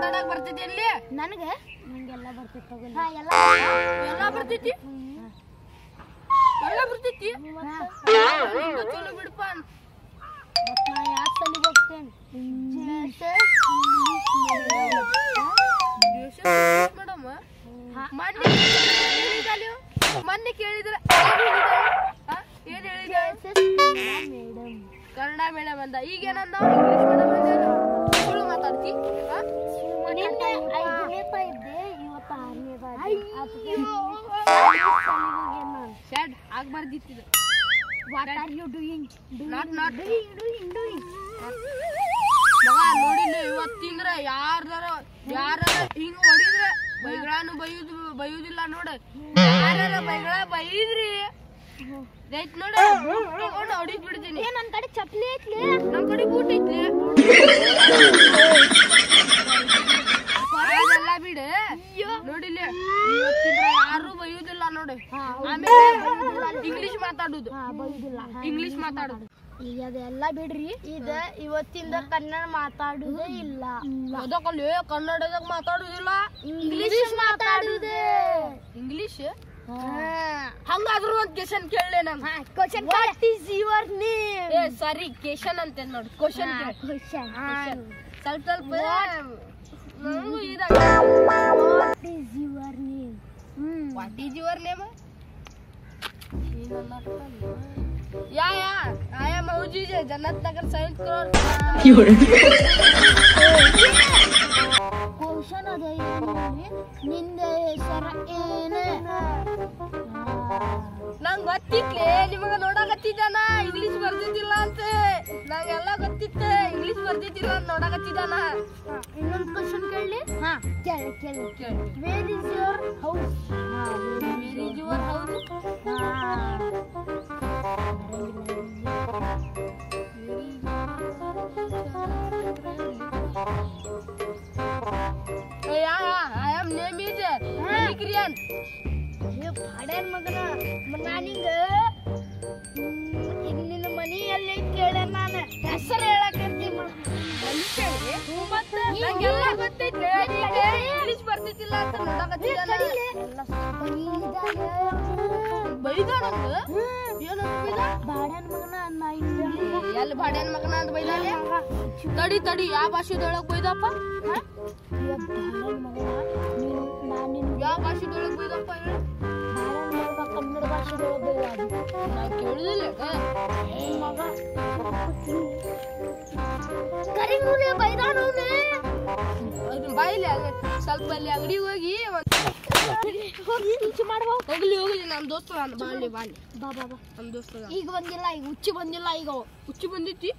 ಮಾತಾಡಕ್ ಬರ್ತೈತಿ ಇಲ್ಲಿ ನನಗೆ ನಂಗೆಲ್ಲ ಬರ್ತೈತಿ ತಗೊಳ್ಳಿ ಎಲ್ಲ ಬರ್ತೈತಿ ಎಲ್ಲ ಬರ್ತೈತಿ ಚಲೋ ಬಿಡಪ್ಪ ನಾ ಯಾಕೆ ಸಲಿ ಹೋಗ್ತೇನೆ ಮೇಡಮ್ ಮೊನ್ನೆ ಕೇಳಿದ್ರ ಏನ್ ಹೇಳಿದ ಕನ್ನಡ ಮೇಡಮ್ ಅಂದ ಈಗ ಏನಂದ ಇಂಗ್ಲಿಷ್ ಮೇಡಮ್ ಅಂದ ಸುಳ್ಳು ಮಾತಾಡ್ತಿ ನಿನ್ನೆ 5ನೇ ಇದ್ದೆ ಇವತ್ತು 6ನೇ sad ಆಗ್ಬಾರ್ದಿತ್ತು What are you doing? Not doing. ಮಗ ನೋಡಿಲ್ಲ ಇವತ್ತಿಂದ್ರ ಯಾರ ಹಿಂಗ ಹೊಡಿದ್ರೆ ಬೈಗಳಾನು ಬೈಯುದಿಲ್ಲ ನೋಡ ಯಾರ ಬೈಗಳ ಬೈದ್ರಿ ರೈಟ್ ನೋಡ ತಗೊಂಡು ಹೊಡಿದ್ ಬಿಡ್ತೀನಿ ನನ್ ಕಡೆ ಚಪ್ಲಿ ಐತ್ಲಿ ನಮ್ ಕಡೆ ಬೂಟ್ ಐತ್ಲಿ ಅದೆಲ್ಲ ಬಿಡು ನೋಡಿಲ್ಲ ಇವತ್ತಿಂದ್ರ ಯಾರು ಬೈಯುದಿಲ್ಲ ನೋಡಿ ಆಮೇಲೆ ಇಂಗ್ಲಿಷ್ ಮಾತಾಡುದು ಇಂಗ್ಲಿಷ್ ಮಾತಾಡುದು ಈಗ ಅದೆಲ್ಲ ಬಿಡ್ರಿ ಇವತ್ತಿಂದ ಕನ್ನಡ ಮಾತಾಡುದೇ ಇಲ್ಲ ಅದಕ್ಕಲ್ಲಿ ಕನ್ನಡದಾಗ ಮಾತಾಡುದಿಲ್ಲ ಇಂಗ್ಲಿಷ್ ಮಾತಾಡುದೇ ಇಂಗ್ಲಿಷ್ ಹಂಗಾದ್ರು ಒಂದ್ ಕ್ವೆಶ್ಚನ್ ಕೇಳಲೆ ನಂಗ question what is your name ಏ ಸರಿ ಕ್ವೆಶ್ಚನ್ ಅಂತ ನೋಡಿ ಕ್ವೆಶ್ಚನ್ ಸ್ವಲ್ಪ ನನಗೂ ಇದಾಗ what is your name what is your name या आया मौजी जे जन्नत नगर 7 करोड़ ಕ್ವೆಶ್ಚನ್ ಅದೇ ನಿಂದ ಹೆಸರು ಏನು ನಂಗೆ ಗೊತ್ತಿತ್ಲೆ ನಿಮಗೆ ನೋಡಕತ್ತಿದ್ದಾನ ಇಂಗ್ಲಿಷ್ ಬರ್ದಿದ್ದಿಲ್ಲ ಅಂತ ನಂಗೆಲ್ಲ ಗೊತ್ತಿತ್ತು ಇಂಗ್ಲಿಷ್ ಬರ್ದಿದ್ದಿಲ್ಲ ಅಂತ ನೋಡಕತ್ತಿದ್ದಾನ ಇನ್ನೊಂದು ಕ್ವೆಶ್ಚನ್ ಕೇಳಲಿ ಕೇಳಿ where is your house where is your house I am name is Kriyan. ये भाड्यान मगन ನಾನೀಗ ನಿನ್ನ ಮನೆಯಲ್ಲಿ ಕೇಳೆ ನಾನು ಹೆಸರು ಹೇಳಕತ್ತೀನಿ ಮತ್ತೆ ನಂಗೆಲ್ಲ ಗೊತ್ತೈತೆ ಇಂಗ್ಲಿಷ್ ಬರ್ತಿತ್ತಿಲ್ಲ ಅಂತ ನೋಡಕತ್ತಿದ್ದಾನ ಬೈದಾನಂತ ಏನು ಭಾಡ್ಯಾನ ಮಗನ ಎಲ್ಲಿ ಭಾಡ್ಯಾನ ಮಗನ ಅಂತ ಬೈದಾನೆ ತಡಿ ಯಾವ ಭಾಷೆದೊಳಗೆ ಬೈದಪ್ಪ ಯಾವ ಭಾಷೆದೊಳಗೆ ಬೈದಪ್ಪ ಹೇಳಿ ಕನ್ನಡ ಭಾಷೆದೊಳಗೆ ನಾನು ಕೇಳಿದಿಲ್ಲ ಮಗ ಕರಿಮೂಲೆ ಬೈದಾನವನೇ ಬಾಯಿಲಿ ಸ್ವಲ್ಪ ಅಲ್ಲಿ ಅಂಗಡಿಗೆ ಹೋಗಿ ಹೋಗ್ಲಿ ನನ್ನ ದೋಸ್ತ ಬಾಲಿ ಬಾ ನಮ್ಮ ದೋಸ್ತ ಈಗ ಬಂದಿಲ್ಲ ಈಗ ಹುಚ್ಚಿ ಬಂದಿಲ್ಲ ಈಗ ಹುಚ್ಚಿ ಬಂದಿತ್ತಿ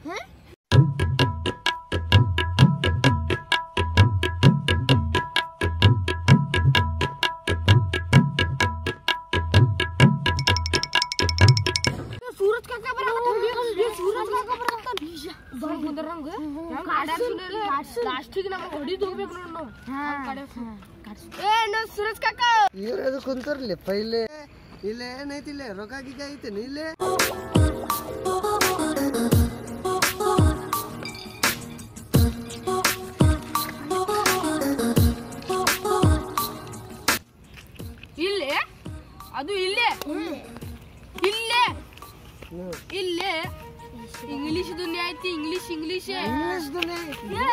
ಸೂರಜ್ ಕಾಕ ಲಾಸ್ಟಿಗೆ ನಮಗೆ ಹೊಡಿದು ಹೋಗ್ಬೇಕು ನೋಡಿ ನಾವು ಸೂರಜ್ ಕಾಕ ಇವ್ರದು ಕುಂತರ್ಲಿ ಪೈಲೆ ಇಲ್ಲೇ ಏನೈತಿ ಇಲ್ಲೇ ರೊಕ್ಕ ಗೀಗ ಐತೇನೆ ಇಲ್ಲೇ ಇಲ್ಲೇ ಅದು ಇಲ್ಲೇ ಇಲ್ಲೇ ಇಲ್ಲೇ ಇಂಗ್ಲಿಷ್ ದುನಿಯಾ ಐತಿ ಇಂಗ್ಲಿಷ್ ಇಂಗ್ಲಿಷ್ ದುನಿಯಾ